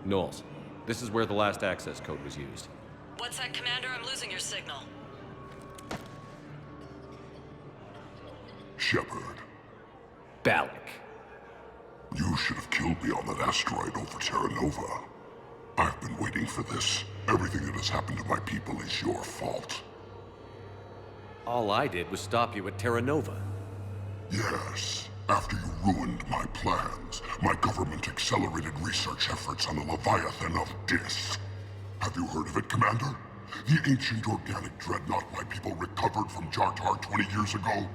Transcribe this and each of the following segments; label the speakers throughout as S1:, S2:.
S1: Knowles, this is where the last access code was used.
S2: What's that, Commander? I'm losing your signal.
S3: Shepard,
S1: Balak.
S3: you should have killed me on that asteroid over Terra Nova. I've been waiting for this. Everything that has happened to my people is your fault.
S1: All I did was stop you at Terra Nova.
S3: Yes. After you ruined my plans, my government accelerated research efforts on the Leviathan of Dis. Have you heard of it, Commander? The ancient organic dreadnought my people recovered from Jartar 20 years ago?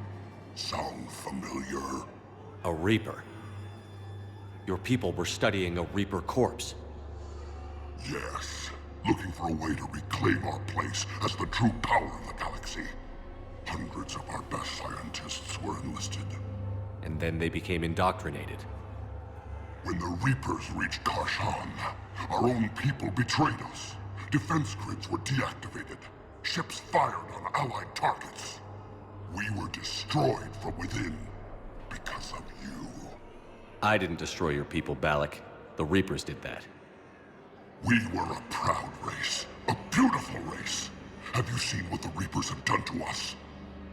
S3: Sound familiar?
S1: A Reaper. Your people were studying a Reaper corpse.
S3: Yes. Looking for a way to reclaim our place as the true power of the galaxy. Hundreds of our best scientists were enlisted.
S1: And then they became indoctrinated.
S3: When the Reapers reached Karshan, our own people betrayed us. Defense grids were deactivated. Ships fired on Allied targets. We were destroyed from within because of you.
S1: I didn't destroy your people, Balak. The Reapers did that.
S3: We were a proud race. A beautiful race. Have you seen what the Reapers have done to us?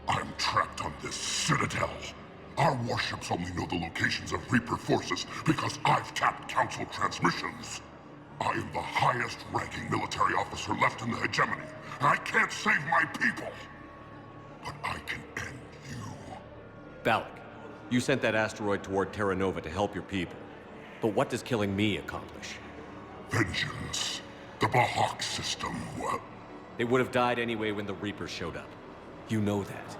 S3: I'm trapped on this citadel. Our warships only know the locations of Reaper forces because I've tapped Council transmissions. I am the highest-ranking military officer left in the hegemony, and I can't save my people. But I can end you.
S1: Balak, you sent that asteroid toward Terra Nova to help your people. But what does killing me accomplish?
S3: Vengeance. The Bahak system, well...
S1: They would have died anyway when the Reapers showed up. You know that.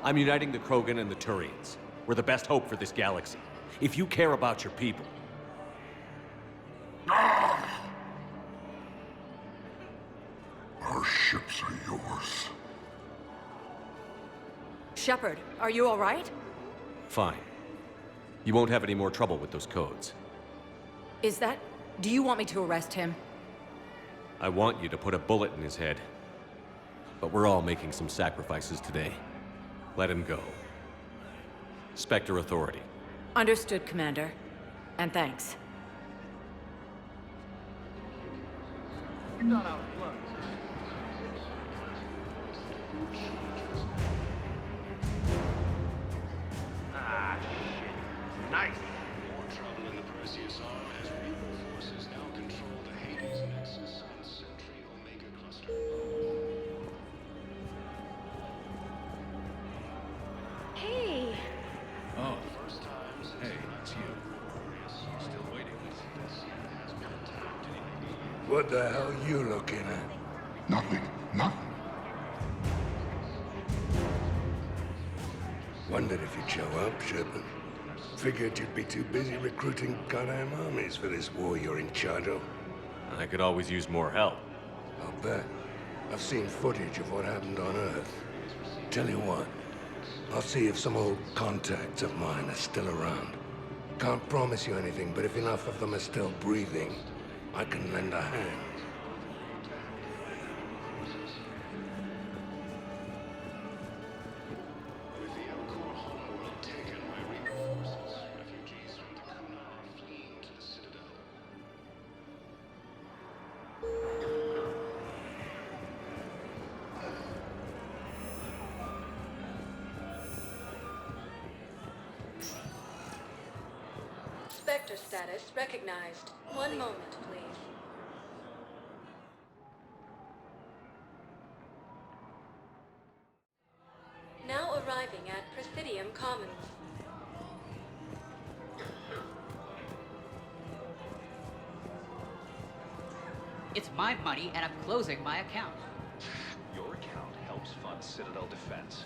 S1: I'm uniting the Krogan and the Turians. We're the best hope for this galaxy. If you care about your people...
S3: Ah! Our ships are yours.
S2: Shepard, are you all right?
S1: Fine. You won't have any more trouble with those codes.
S2: Is that... Do you want me to arrest him?
S1: I want you to put a bullet in his head. But we're all making some sacrifices today. Let him go. Spectre Authority.
S2: Understood, Commander. And thanks.
S4: Ah, shit. Nice. More trouble in the Perseus arm as Reaper forces now control the Hades Nexus and Sentry Omega Cluster.
S5: Hey!
S6: Oh,
S4: First time since
S6: hey, it's you.
S4: still waiting. This has been attacked anyway.
S7: What the hell are you looking at?
S3: Nothing. Nothing.
S7: Wondered if you'd show up, Shepard. Figured you'd be too busy recruiting goddamn armies for this war you're in charge of.
S1: I could always use more help.
S7: I'll bet. I've seen footage of what happened on Earth. Tell you what, I'll see if some old contacts of mine are still around. Can't promise you anything, but if enough of them are still breathing, I can lend a hand.
S4: With the Elcor homeworld taken by Reaper forces, refugees from the Kuna are fleeing to the Citadel.
S5: Spectre status recognized. One moment, please. Now arriving at Presidium Commons.
S8: It's my money, and I'm closing my account.
S9: Your account helps fund Citadel defense.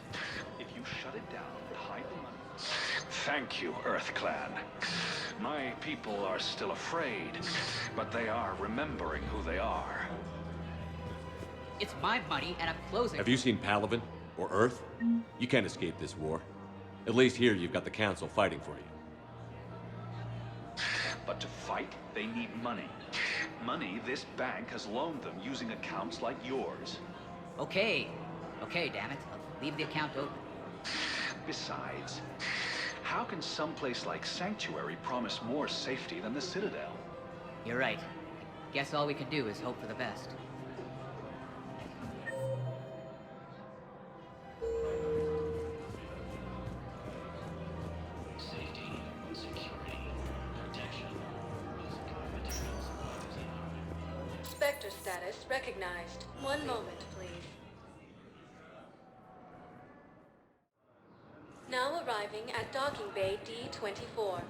S9: If you shut it down and hide the money... Thank you, Earth Clan. My people are still afraid, but they are remembering who they are.
S8: It's my money, and I'm closing...
S1: Have you seen Palaven? Or Earth? You can't escape this war. At least here you've got the Council fighting for you.
S9: But to fight, they need money. Money this bank has loaned them using accounts like yours.
S8: Okay. Okay, damn it. I'll leave the account open.
S9: Besides, how can someplace like Sanctuary promise more safety than the Citadel?
S8: You're right. Guess all we can do is hope for the best.
S4: Safety, security, protection, physical materials, weapons, and armor.
S5: Spectre status recognized. One moment, please. Now arriving at docking bay D-24.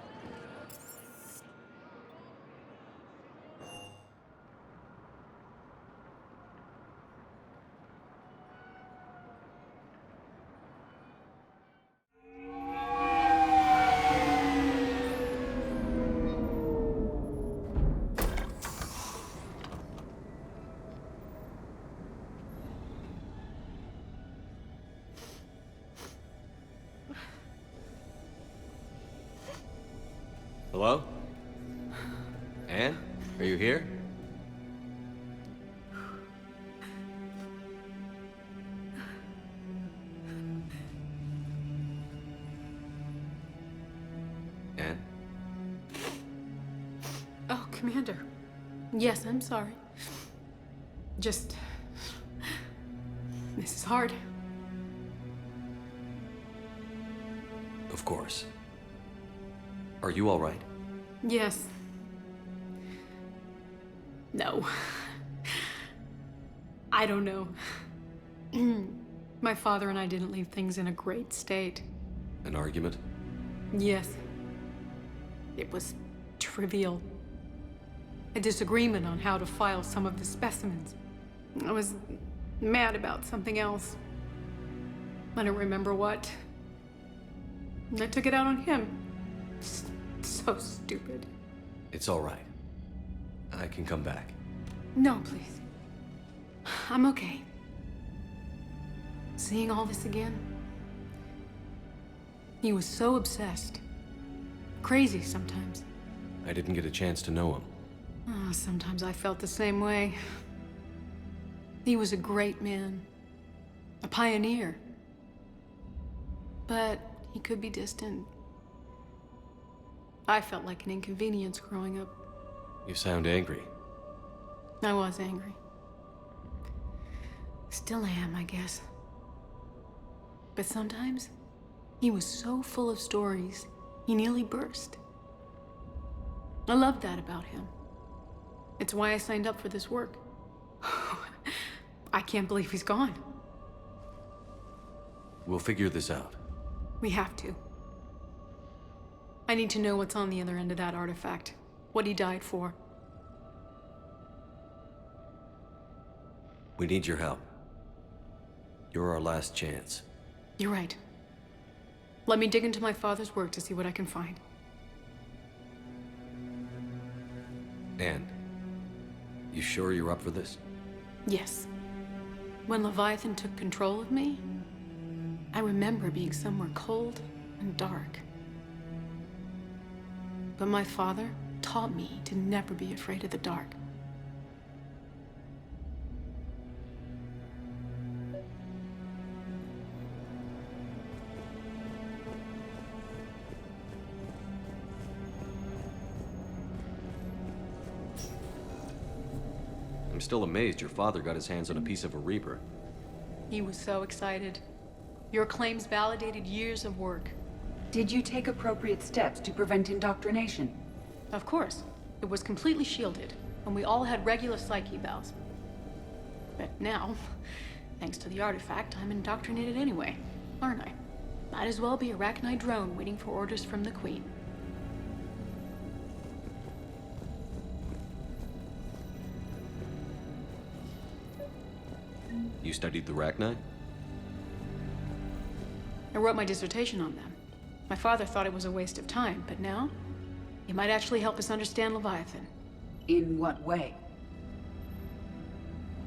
S1: Hello? Anne? Are you here? Anne?
S6: Oh, Commander. Yes, I'm sorry. Just... This is hard.
S1: Of course. Are you all right?
S6: Yes. No. I don't know. My father and I didn't leave things in a great state.
S1: An argument?
S6: Yes. It was trivial. A disagreement on how to file some of the specimens. I was mad about something else. I don't remember what. And I took it out on him. So stupid.
S1: It's all right. I can come back.
S6: No, please. I'm okay. Seeing all this again? He was so obsessed. Crazy sometimes.
S1: I didn't get a chance to know him.
S6: Oh, sometimes I felt the same way. He was a great man. A pioneer. But he could be distant. I felt like an inconvenience growing up.
S1: You sound angry.
S6: I was angry. Still am, I guess. But sometimes, he was so full of stories, he nearly burst. I loved that about him. It's why I signed up for this work. I can't believe he's gone.
S1: We'll figure this out.
S6: We have to. I need to know what's on the other end of that artifact. What he died for.
S1: We need your help. You're our last chance.
S6: You're right. Let me dig into my father's work to see what I can find.
S1: Anne, you sure you're up for this?
S6: Yes. When Leviathan took control of me, I remember being somewhere cold and dark. But my father taught me to never be afraid of the dark.
S1: I'm still amazed your father got his hands on a piece of a Reaper.
S6: He was so excited. Your claims validated years of work.
S10: Did you take appropriate steps to prevent indoctrination?
S6: Of course. It was completely shielded, and we all had regular psych evals. But now, thanks to the artifact, I'm indoctrinated anyway, aren't I? Might as well be a Arachnid drone waiting for orders from the Queen.
S1: You studied the Arachnid?
S6: I wrote my dissertation on them. My father thought it was a waste of time, but now, it might actually help us understand Leviathan.
S10: In what way?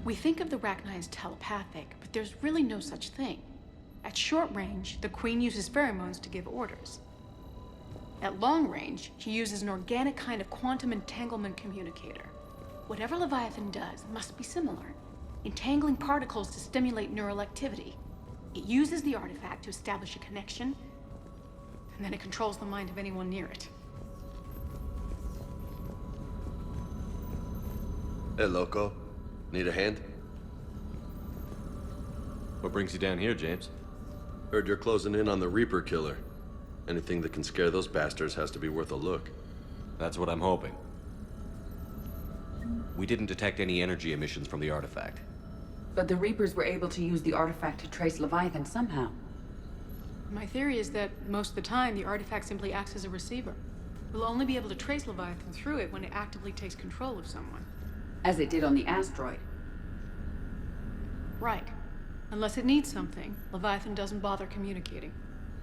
S6: We think of the Arachnid as telepathic, but there's really no such thing. At short range, the Queen uses pheromones to give orders. At long range, she uses an organic kind of quantum entanglement communicator. Whatever Leviathan does must be similar, entangling particles to stimulate neural activity. It uses the artifact to establish a connection, and then it controls the mind of anyone near it.
S11: Hey, loco. Need a hand?
S1: What brings you down here, James?
S11: Heard you're closing in on the Reaper killer. Anything that can scare those bastards has to be worth a look.
S1: That's what I'm hoping. We didn't detect any energy emissions from the artifact.
S10: But the Reapers were able to use the artifact to trace Leviathan somehow.
S6: My theory is that most of the time, the artifact simply acts as a receiver. We'll only be able to trace Leviathan through it when it actively takes control of someone.
S10: As it did on the asteroid.
S6: Right. Unless it needs something, Leviathan doesn't bother communicating.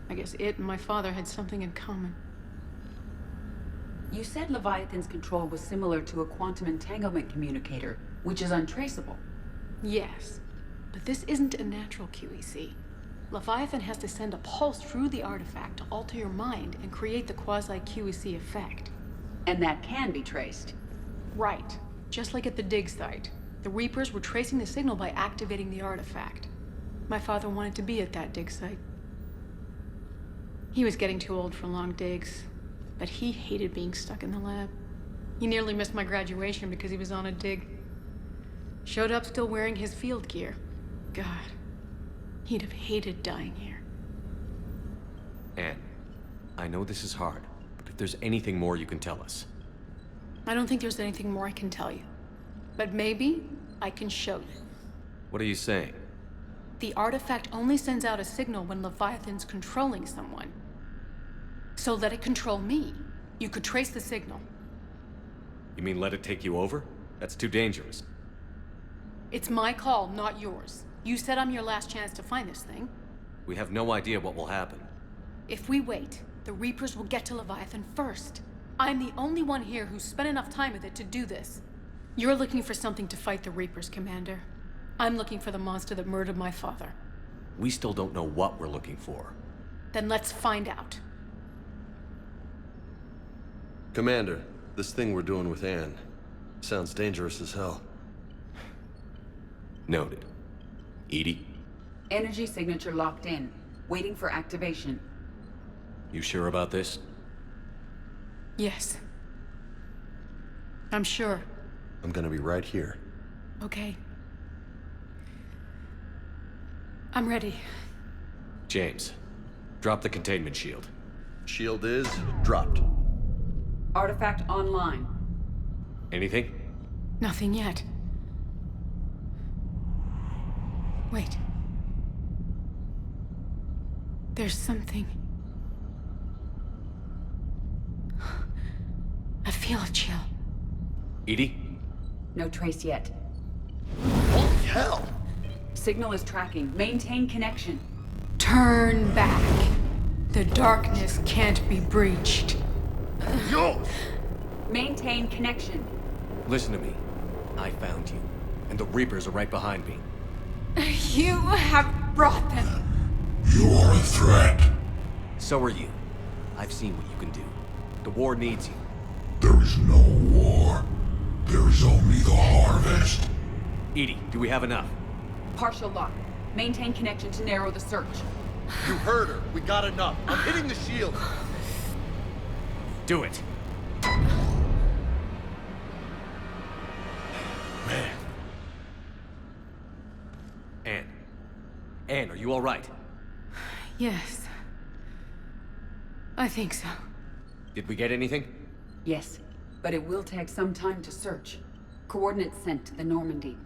S6: I guess it and my father had something in common.
S10: You said Leviathan's control was similar to a quantum entanglement communicator, which is untraceable.
S6: Yes, but this isn't a natural QEC. Leviathan has to send a pulse through the artifact to alter your mind and create the quasi-QEC effect.
S10: And that can be traced.
S6: Right. Just like at the dig site. The Reapers were tracing the signal by activating the artifact. My father wanted to be at that dig site. He was getting too old for long digs, but he hated being stuck in the lab. He nearly missed my graduation because he was on a dig. Showed up still wearing his field gear. God, he'd have hated dying here.
S1: Anne, I know this is hard, but if there's anything more you can tell us.
S6: I don't think there's anything more I can tell you. But maybe I can show you.
S1: What are you saying?
S6: The artifact only sends out a signal when Leviathan's controlling someone. So let it control me. You could trace the signal.
S1: You mean let it take you over? That's too dangerous.
S6: It's my call, not yours. You said I'm your last chance to find this thing.
S1: We have no idea what will happen.
S6: If we wait, the Reapers will get to Leviathan first. I'm the only one here who's spent enough time with it to do this. You're looking for something to fight the Reapers, Commander. I'm looking for the monster that murdered my father.
S1: We still don't know what we're looking for.
S6: Then let's find out.
S11: Commander, this thing we're doing with Anne sounds dangerous as hell.
S1: Noted. Edie?
S10: Energy signature locked in, waiting for activation.
S1: You sure about this?
S6: Yes. I'm sure.
S11: I'm gonna be right here.
S6: Okay. I'm ready.
S1: James, drop the containment shield.
S11: Shield is dropped.
S10: Artifact online.
S1: Anything?
S6: Nothing yet. Wait. There's something. I feel a chill.
S1: Edie?
S10: No trace yet.
S11: Holy hell!
S10: Signal is tracking. Maintain connection.
S6: Turn back. The darkness can't be breached.
S11: Yo!
S10: Maintain connection.
S1: Listen to me. I found you, and the Reapers are right behind me.
S6: You have brought them.
S3: You are a threat.
S1: So are you. I've seen what you can do. The war needs you.
S3: There is no war. There is only the harvest.
S1: Edie, do we have enough?
S10: Partial lock. Maintain connection to narrow the search.
S11: You heard her. We got enough. I'm hitting the shield.
S1: Do it. Man. Anne. Anne, are you all right?
S6: Yes. I think so.
S1: Did we get anything?
S10: Yes, but it will take some time to search. Coordinates sent to the Normandy.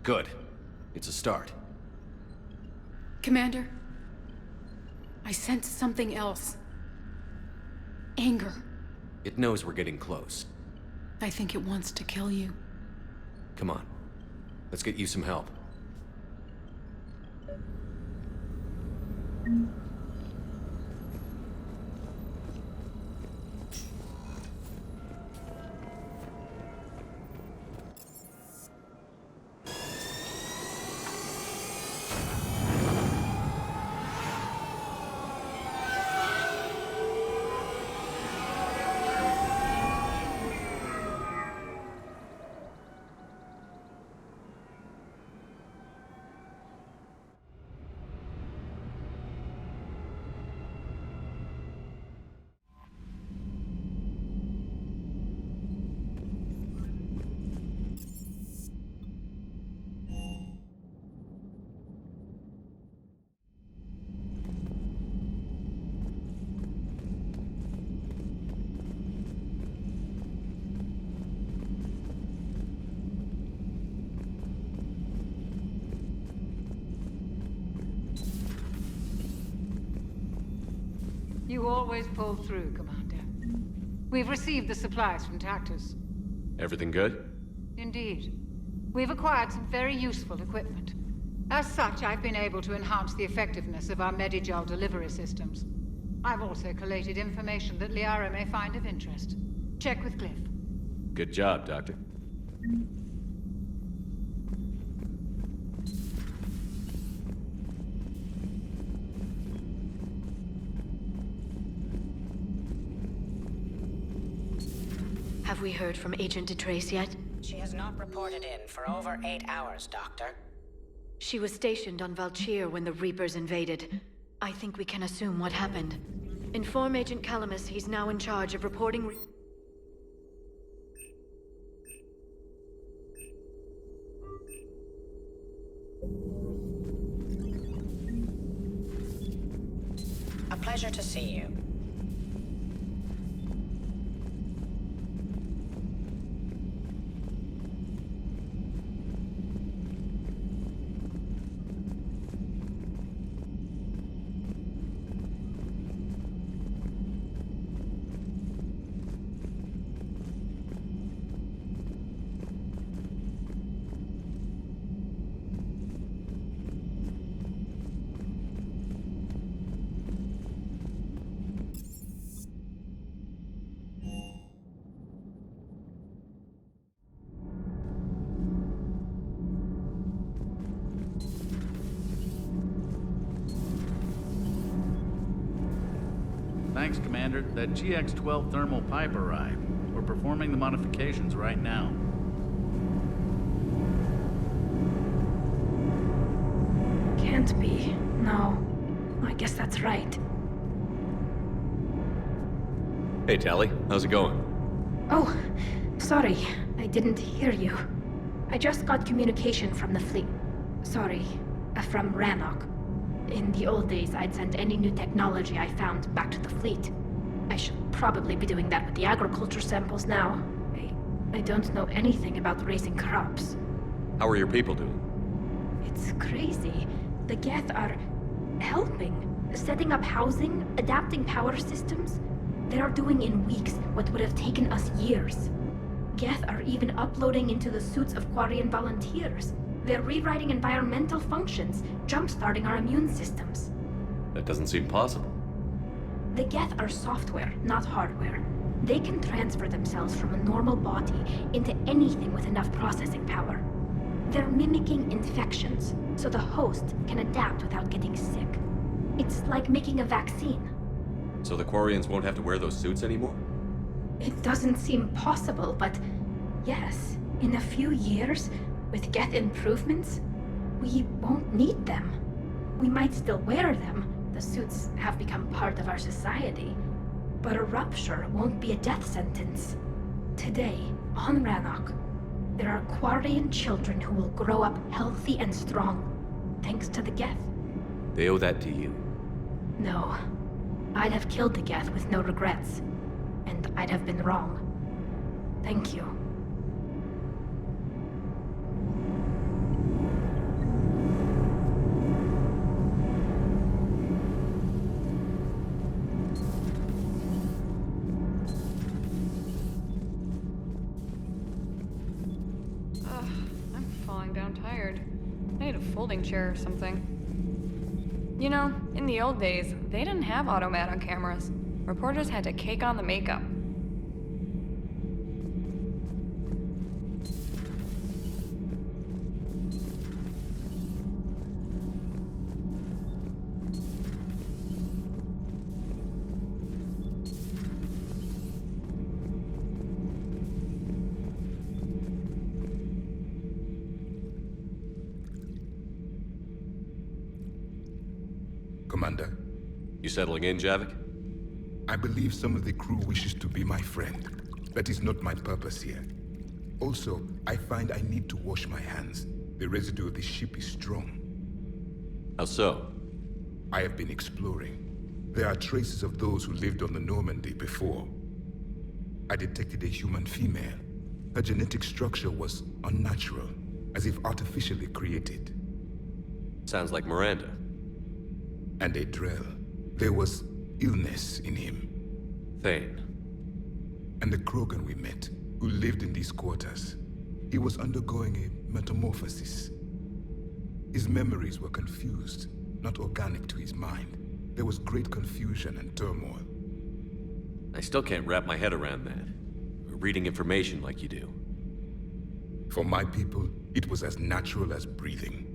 S1: Good. It's a start.
S6: Commander, I sense something else. Anger.
S1: It knows we're getting close.
S6: I think it wants to kill you.
S1: Come on. Let's get you some help.
S12: You always pull through, Commander. We've received the supplies from Tactus.
S1: Everything good?
S12: Indeed. We've acquired some very useful equipment. As such, I've been able to enhance the effectiveness of our Medigel delivery systems. I've also collated information that Liara may find of interest. Check with Cliff.
S1: Good job, Doctor.
S2: Have we heard from Agent DeTrace yet?
S13: She has not reported in for over 8 hours, Doctor.
S2: She was stationed on Valchir when the Reapers invaded. I think we can assume what happened. Inform Agent Calamus he's now in charge of reporting
S13: A pleasure to see you.
S14: Thanks, Commander. That GX-12 thermal pipe arrived. We're performing the modifications right now.
S15: Can't be. No. I guess that's right.
S1: Hey, Tally. How's it going?
S15: Oh, sorry. I didn't hear you. I just got communication from the fleet. Sorry, from Rannoch. In the old days, I'd send any new technology I found back to the fleet. I should probably be doing that with the agriculture samples now. I don't know anything about raising crops.
S1: How are your people doing?
S15: It's crazy. The Geth are helping, setting up housing, adapting power systems. They are doing in weeks what would have taken us years. Geth are even uploading into the suits of Quarian volunteers. They're rewriting environmental functions, jump-starting our immune systems.
S1: That doesn't seem possible.
S15: The Geth are software, not hardware. They can transfer themselves from a normal body into anything with enough processing power. They're mimicking infections, so the host can adapt without getting sick. It's like making a vaccine.
S1: So the Quarians won't have to wear those suits anymore?
S15: It doesn't seem possible, but yes, in a few years, with Geth improvements, we won't need them. We might still wear them. The suits have become part of our society. But a rupture won't be a death sentence. Today, on Rannoch, there are Quarian children who will grow up healthy and strong, thanks to the Geth.
S1: They owe that to you.
S15: No. I'd have killed the Geth with no regrets. And I'd have been wrong. Thank you.
S16: I'm falling down tired. I need a folding chair or something. You know, in the old days, they didn't have automat on cameras. Reporters had to cake on the makeup.
S3: Commander.
S1: You settling in, Javik?
S3: I believe some of the crew wishes to be my friend. That is not my purpose here. Also, I find I need to wash my hands. The residue of the ship is strong.
S1: How so?
S3: I have been exploring. There are traces of those who lived on the Normandy before. I detected a human female. Her genetic structure was unnatural, as if artificially created.
S1: Sounds like Miranda.
S3: And a Drell. There was
S17: illness in him.
S1: Thane.
S17: And the Krogan we met, who lived in these quarters, he was undergoing a metamorphosis. His memories were confused, not organic to his mind. There was great confusion and turmoil.
S1: I still can't wrap my head around that. Reading information like you do.
S17: For my people, it was as natural as breathing.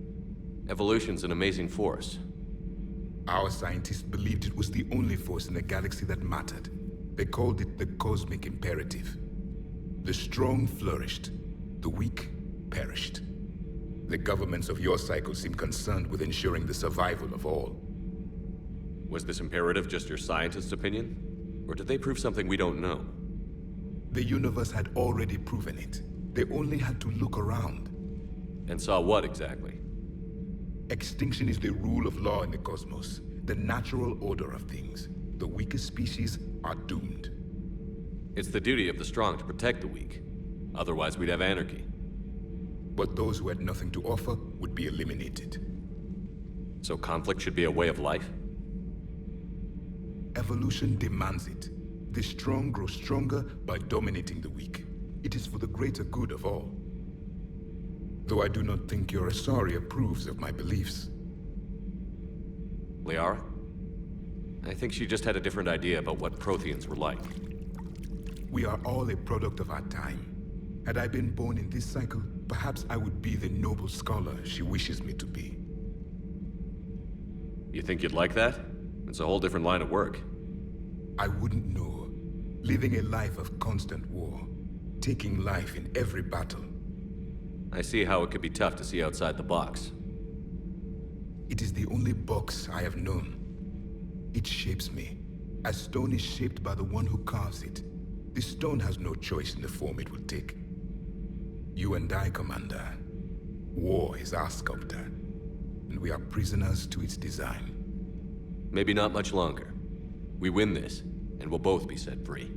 S1: Evolution's an amazing force.
S17: Our scientists believed it was the only force in the galaxy that mattered. They called it the cosmic imperative. The strong flourished, the weak perished. The governments of your cycle seem concerned with ensuring the survival of all.
S1: Was this imperative just your scientist's opinion? Or did they prove something we don't know?
S17: The universe had already proven it. They only had to look around.
S1: And saw what exactly?
S17: Extinction is the rule of law in the cosmos, the natural order of things. The weakest species are doomed.
S1: It's the duty of the strong to protect the weak. Otherwise, we'd have anarchy.
S17: But those who had nothing to offer would be eliminated.
S1: So conflict should be a way of life?
S17: Evolution demands it. The strong grow stronger by dominating the weak. It is for the greater good of all. Though I do not think your Asari approves of my beliefs.
S1: Liara? I think she just had a different idea about what Protheans were like.
S17: We are all a product of our time. Had I been born in this cycle, perhaps I would be the noble scholar she wishes me to be.
S1: You think you'd like that? It's a whole different line of work.
S17: I wouldn't know. Living a life of constant war. Taking life in every battle.
S1: I see how it could be tough to see outside the box.
S17: It is the only box I have known. It shapes me, as stone is shaped by the one who carves it. This stone has no choice in the form it will take. You and I, Commander. War is our sculptor, and we are prisoners to its design.
S1: Maybe not much longer. We win this, and we'll both be set free.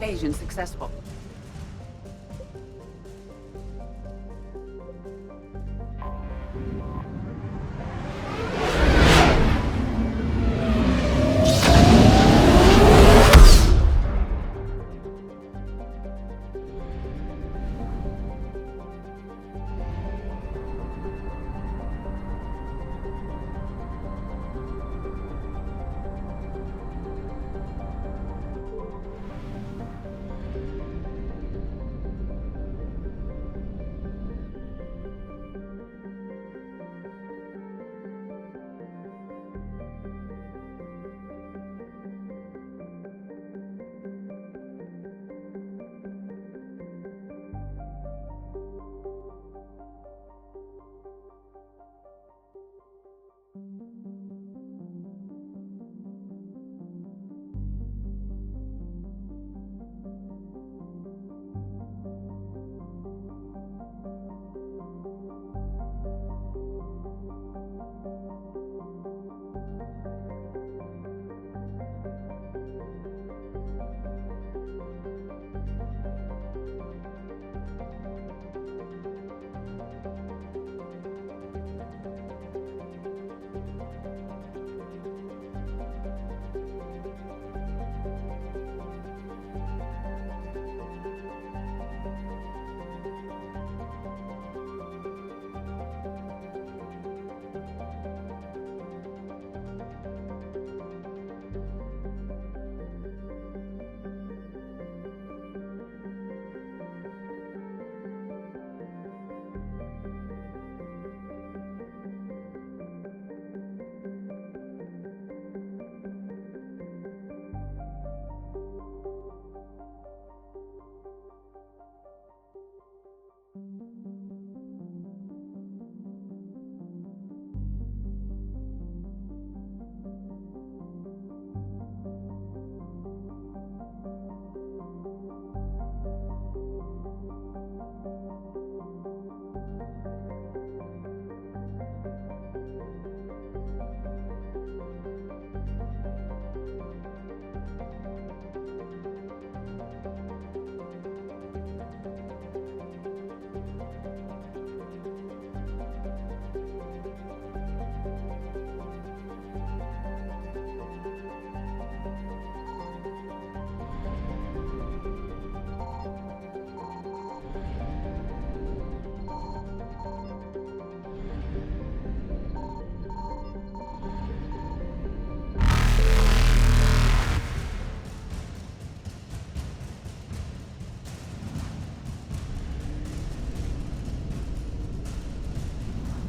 S10: Evasion successful.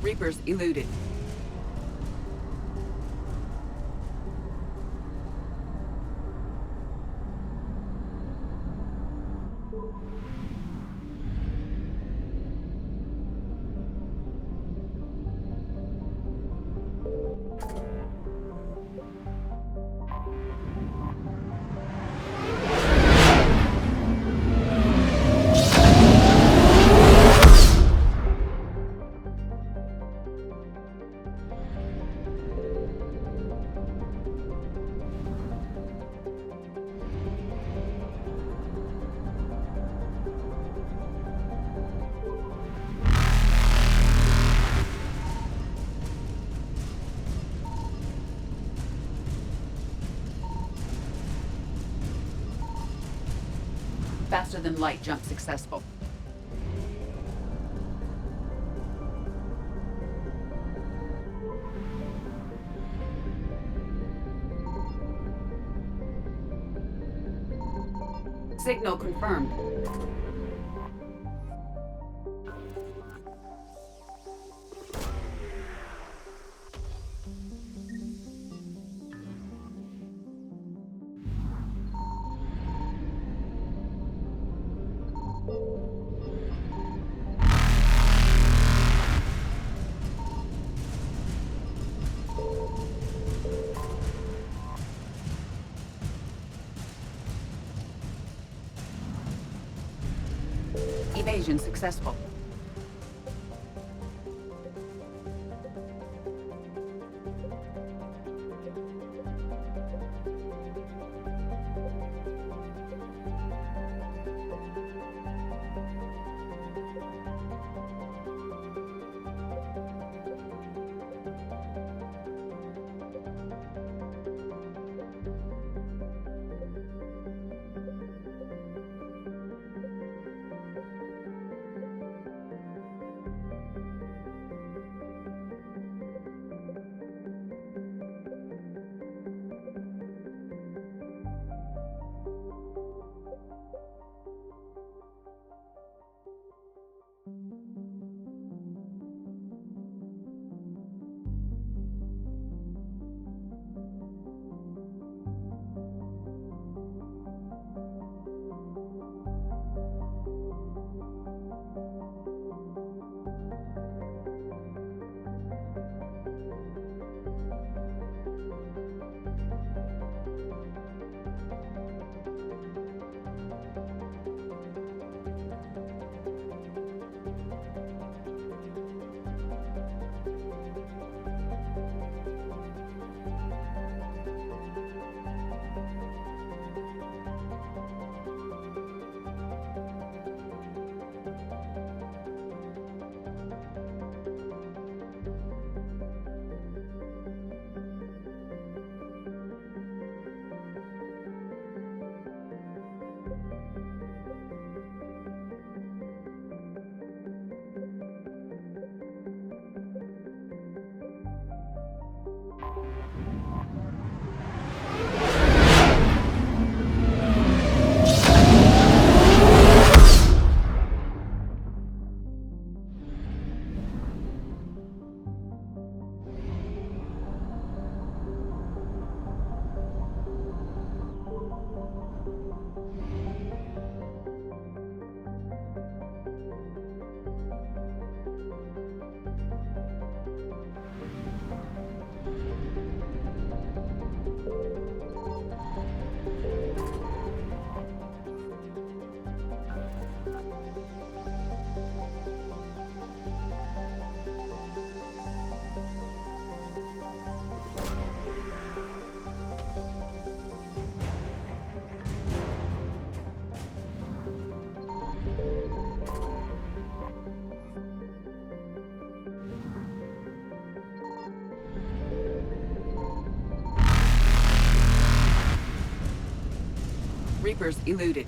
S10: Reapers eluded. Faster than light jump successful. Signal confirmed. Evasion successful. Reapers eluded.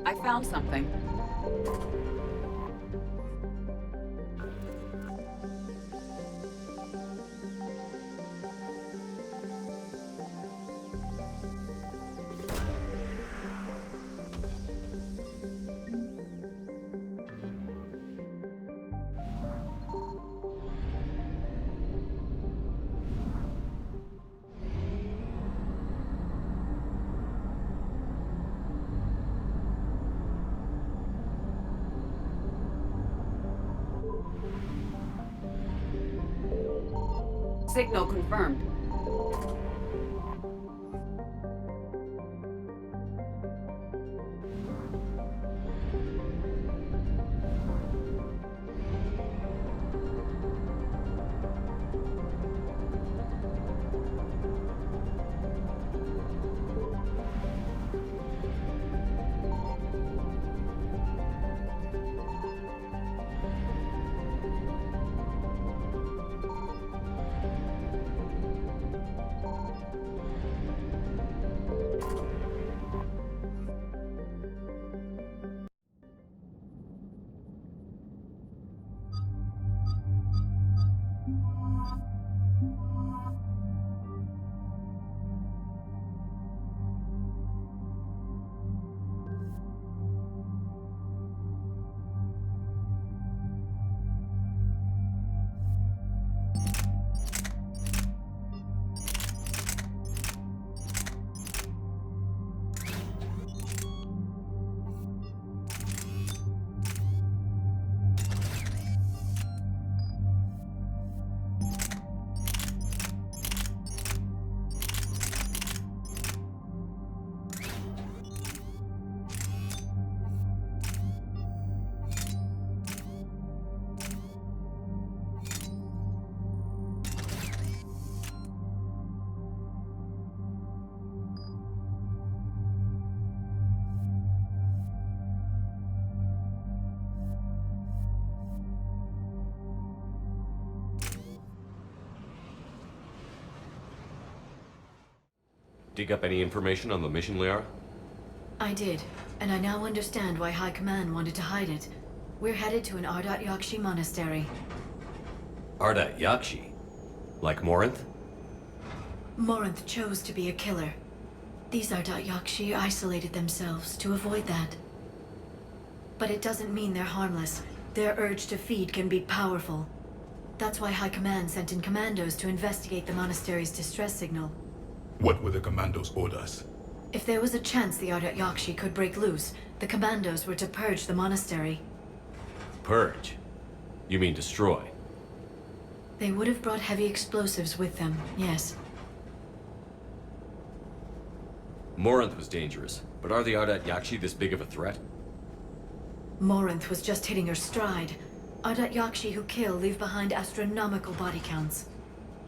S10: I found something. Signal confirmed.
S1: Dig up any information on the mission, Liara?
S2: I did, and I now understand why High Command wanted to hide it. We're headed to an Ardat Yakshi monastery.
S1: Ardat Yakshi? Like Morinth?
S2: Morinth chose to be a killer. These Ardat Yakshi isolated themselves to avoid that. But it doesn't mean they're harmless. Their urge to feed can be powerful. That's why High Command sent in commandos to investigate the monastery's distress signal.
S17: What were the commandos' orders?
S2: If there was a chance the Ardat Yakshi could break loose, the commandos were to purge the monastery.
S1: Purge? You mean destroy?
S2: They would have brought heavy explosives with them, yes.
S1: Morinth was dangerous, but are the Ardat Yakshi this big of a threat?
S2: Morinth was just hitting her stride. Ardat Yakshi who kill leave behind astronomical body counts.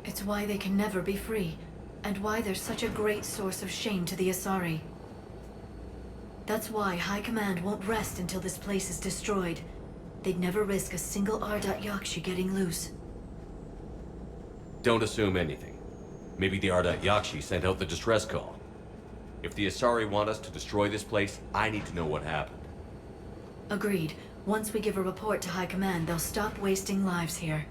S2: It's why they can never be free, and why they're such a great source of shame to the Asari. That's why High Command won't rest until this place is destroyed. They'd never risk a single Ardat Yakshi getting loose.
S1: Don't assume anything. Maybe the Ardat Yakshi sent out the distress call. If the Asari want us to destroy this place, I need to know what happened.
S2: Agreed. Once we give a report to High Command, they'll stop wasting lives here.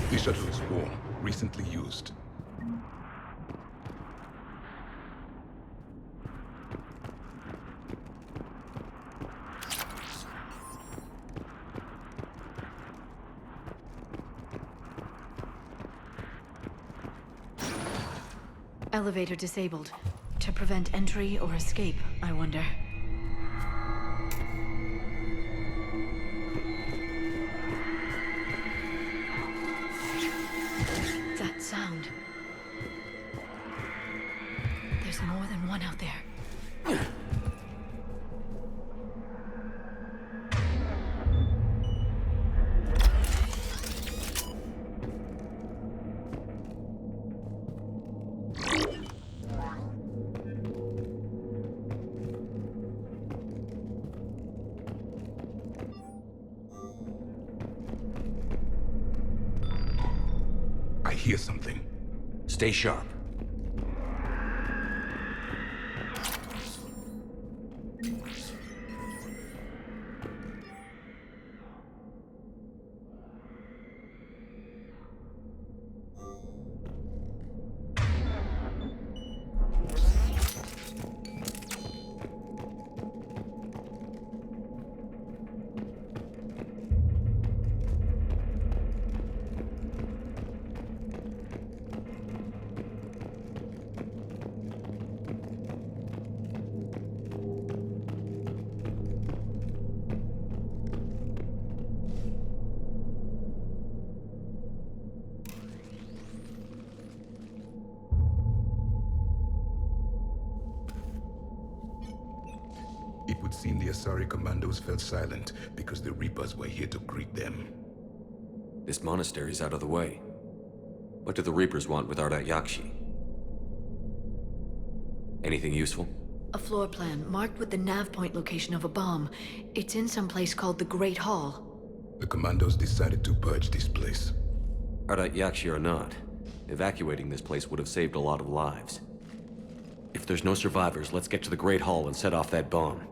S17: The shuttle is warm, recently used.
S2: Elevator disabled. To prevent entry or escape, I wonder. That sound. There's more than one out there.
S17: I hear something.
S1: Stay sharp.
S17: It would seem the Asari commandos fell silent because the Reapers were here to greet them.
S1: This monastery's out of the way. What do the Reapers want with Ardat Yakshi? Anything useful?
S2: A floor plan marked with the nav point location of a bomb. It's in some place called the Great Hall.
S17: The commandos decided to purge this place.
S1: Ardat Yakshi or not, evacuating this place would have saved a lot of lives. If there's no survivors, let's get to the Great Hall and set off that bomb.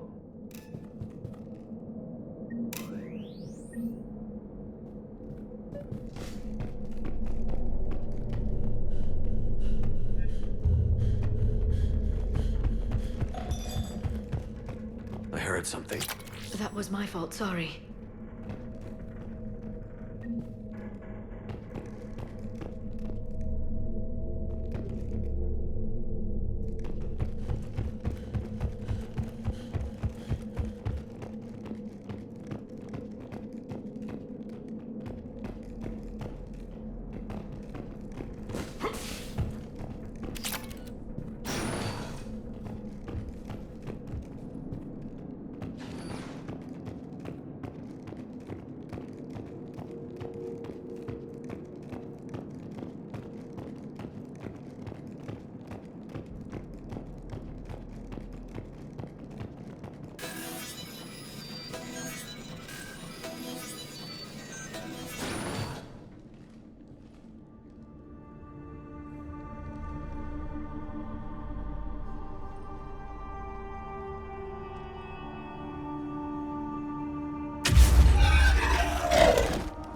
S1: I heard something.
S2: That was my fault, sorry.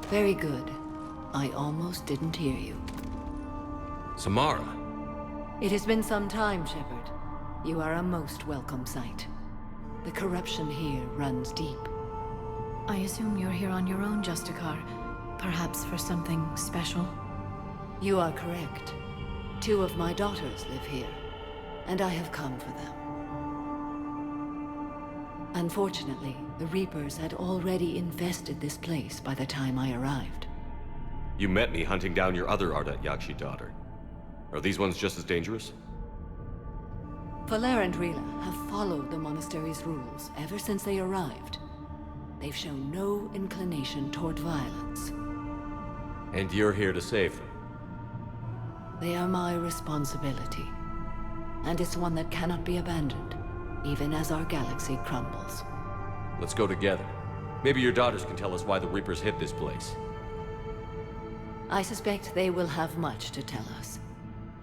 S18: Very good. I almost didn't hear you.
S1: Samara.
S18: It has been some time, Shepard. You are a most welcome sight. The corruption here runs deep.
S2: I assume you're here on your own, Justicar. Perhaps for something special?
S18: You are correct. 2 of my daughters live here, and I have come for them. Unfortunately, the Reapers had already infested this place by the time I arrived.
S1: You met me hunting down your other Ardat Yakshi daughter. Are these ones just as dangerous?
S18: Valer and Rila have followed the monastery's rules ever since they arrived. They've shown no inclination toward violence.
S1: And you're here to save them?
S18: They are my responsibility. And it's one that cannot be abandoned, even as our galaxy crumbles.
S1: Let's go together. Maybe your daughters can tell us why the Reapers hid this place.
S18: I suspect they will have much to tell us.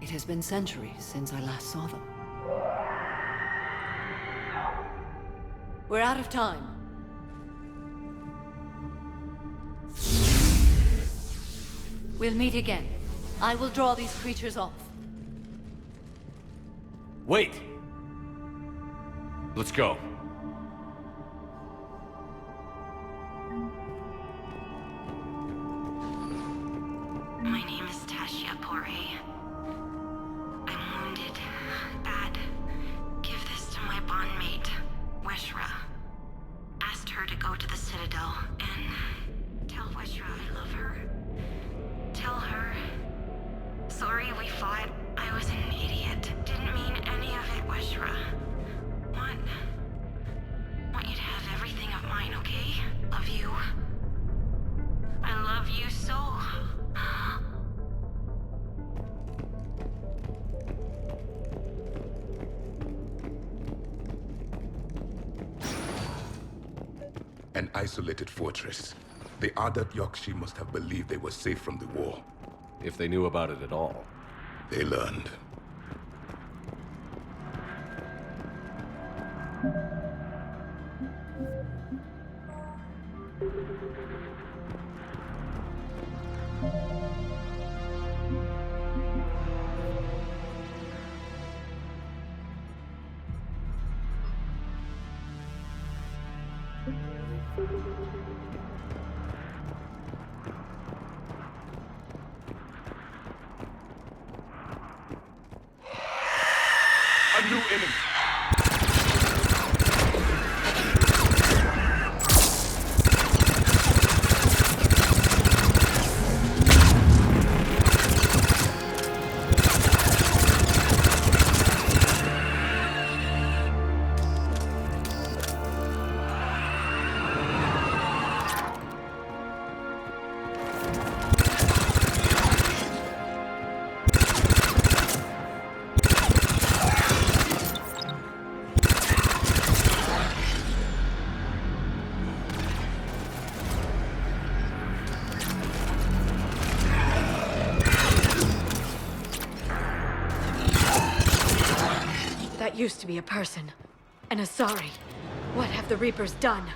S18: It has been centuries since I last saw them. We're out of time. We'll meet again. I will draw these creatures off.
S1: Wait! Let's go.
S19: My name is Tasha Pore. I'm wounded. Bad. Give this to my bondmate, Weshra. Asked her to go to the Citadel and tell Weshra I love her. Tell her. Sorry we fought. I was an idiot. Didn't mean any of it, Weshra. Want you to have everything of mine, okay? Love you. I love you so.
S17: An isolated fortress. The Ardat Yakshi must have believed they were safe from the war.
S1: If they knew about it at all.
S17: They learned.
S3: A new enemy!
S2: That used to be a person. An Asari. What have the Reapers done?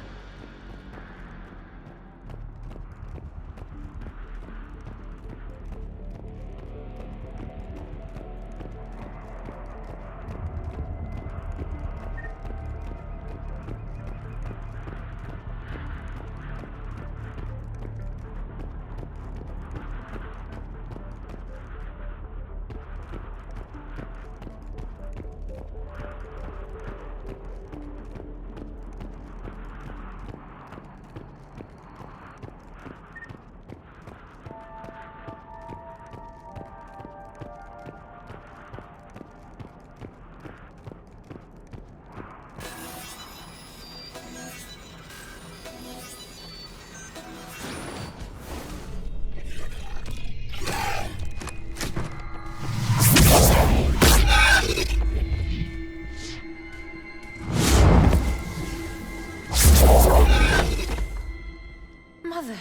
S2: Mother,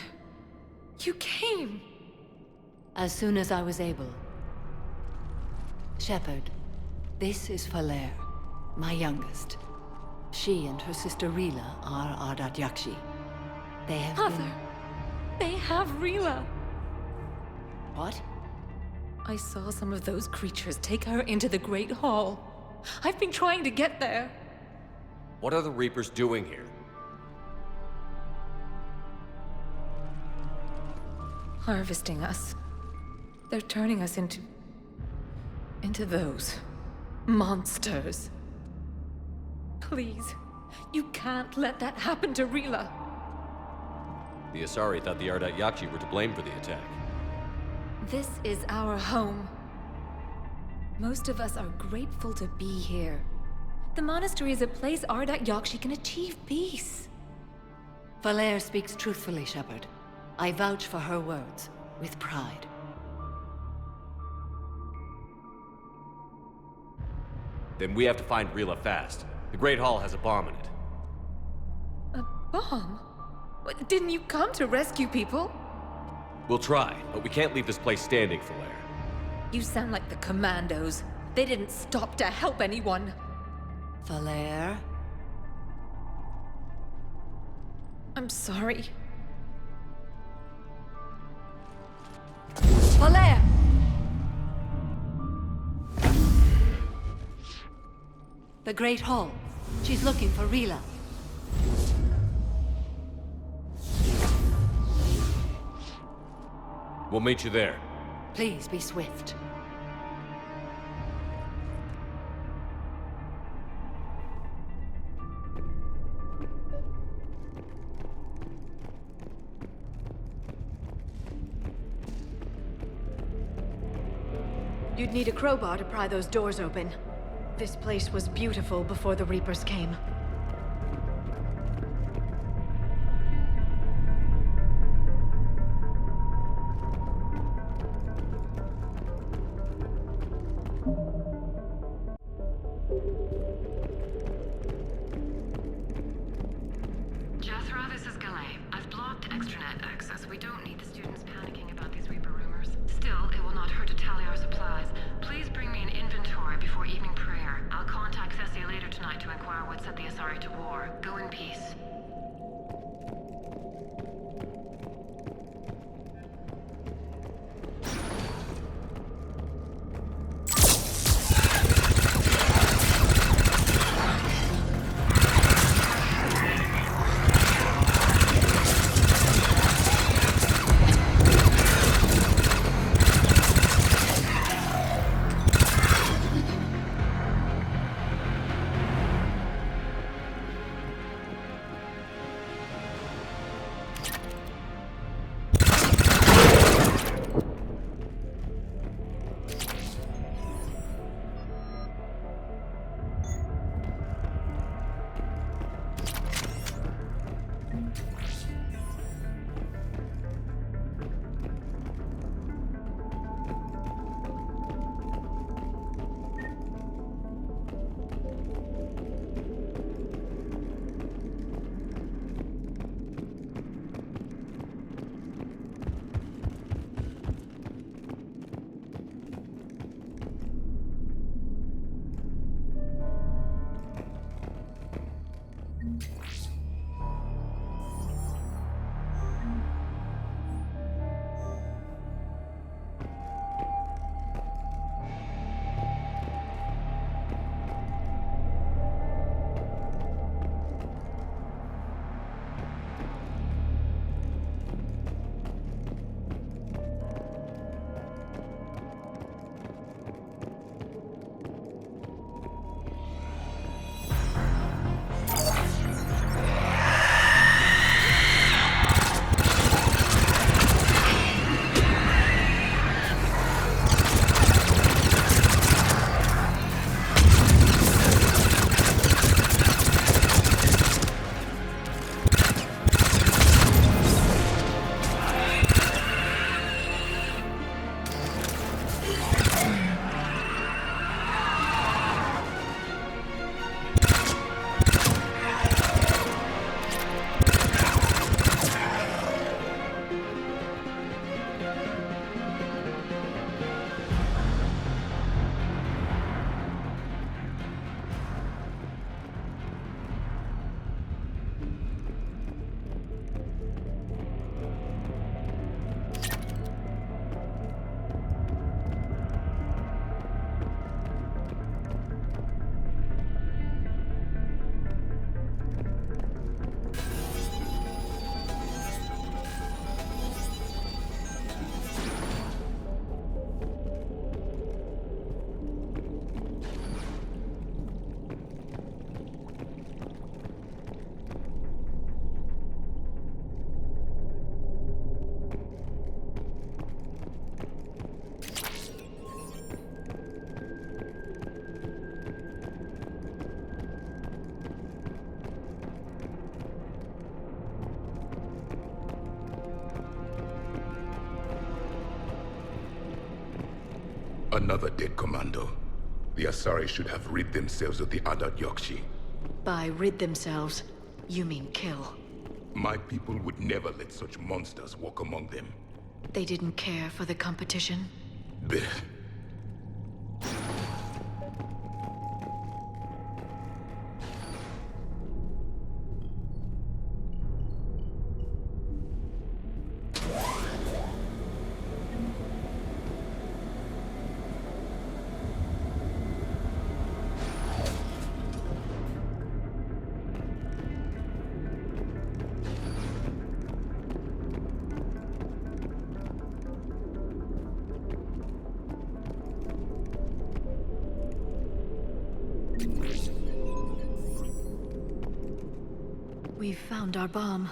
S2: you came.
S18: As soon as I was able. Shepard, this is Valer, my youngest. She and her sister Rila are Ardat Yakshi. They have
S2: Mother, they have Rila.
S18: What?
S20: I saw some of those creatures take her into the Great Hall. I've been trying to get there.
S1: What are the Reapers doing here?
S20: Harvesting us. They're turning us into those monsters. Please, you can't let that happen to Rila.
S1: The Asari thought the Ardat Yakshi were to blame for the attack.
S20: This is our home. Most of us are grateful to be here. The monastery is a place Ardat Yakshi can achieve peace.
S18: Valere speaks truthfully, Shepard. I vouch for her words, with pride.
S1: Then we have to find Rila fast. The Great Hall has a bomb in it.
S20: A bomb? What, didn't you come to rescue people?
S1: We'll try, but we can't leave this place standing, Valere.
S20: You sound like the Commandos. They didn't stop to help anyone.
S18: Valere?
S20: I'm sorry.
S18: Valere! The Great Hall. She's looking for Rila.
S1: We'll meet you there.
S18: Please be swift.
S2: You'd need a crowbar to pry those doors open. This place was beautiful before the Reapers came.
S21: Jethro, this is Galay. I've blocked extranet access. We don't need the students panicking about these Reaper rumors. Still, it will not hurt to tally our supplies. Please bring me an inventory before evening prayer. I'll contact Ceci later tonight to inquire what set the Asari to war. Go in peace.
S17: Another dead commando. The Asari should have rid themselves of the Adat-Yakshi.
S2: By rid themselves, you mean kill.
S17: My people would never let such monsters walk among them.
S2: They didn't care for the competition?
S17: Blech.
S2: We've found our bomb.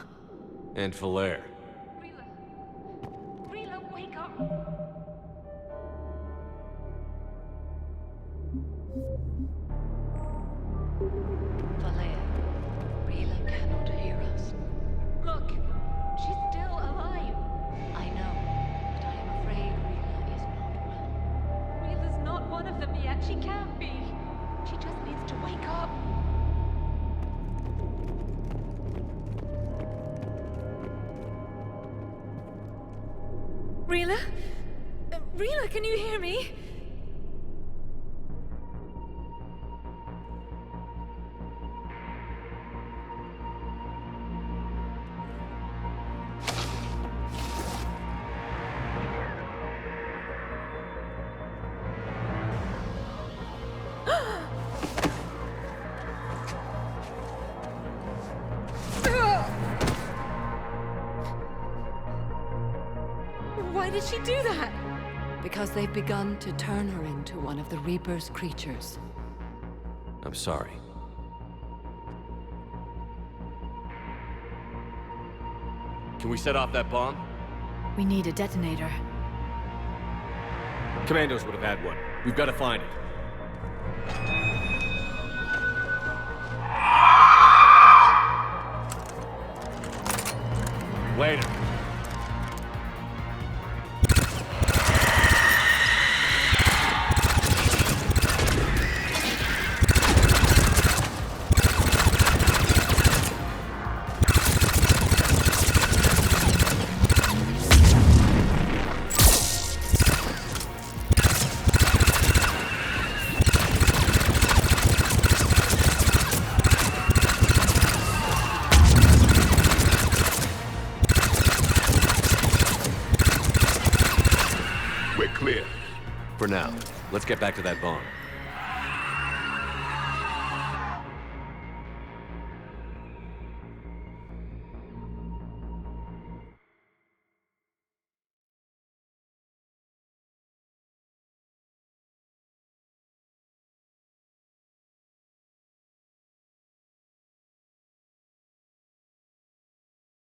S1: And Falaire.
S21: Rila, wake up!
S18: Falaire, Rila cannot hear us.
S21: Look, she's still alive.
S18: I know, but I am afraid Rila is not well.
S21: Rila's not one of them yet. She can't be. She just needs to wake up.
S20: Rila? Rila, can you hear me? Why did she do that?
S18: Because they've begun to turn her into one of the Reaper's creatures.
S1: I'm sorry. Can we set off that bomb?
S2: We need a detonator.
S1: Commandos would have had one. We've got to find it. Later.
S17: We're clear.
S1: For now, let's get back to that bomb.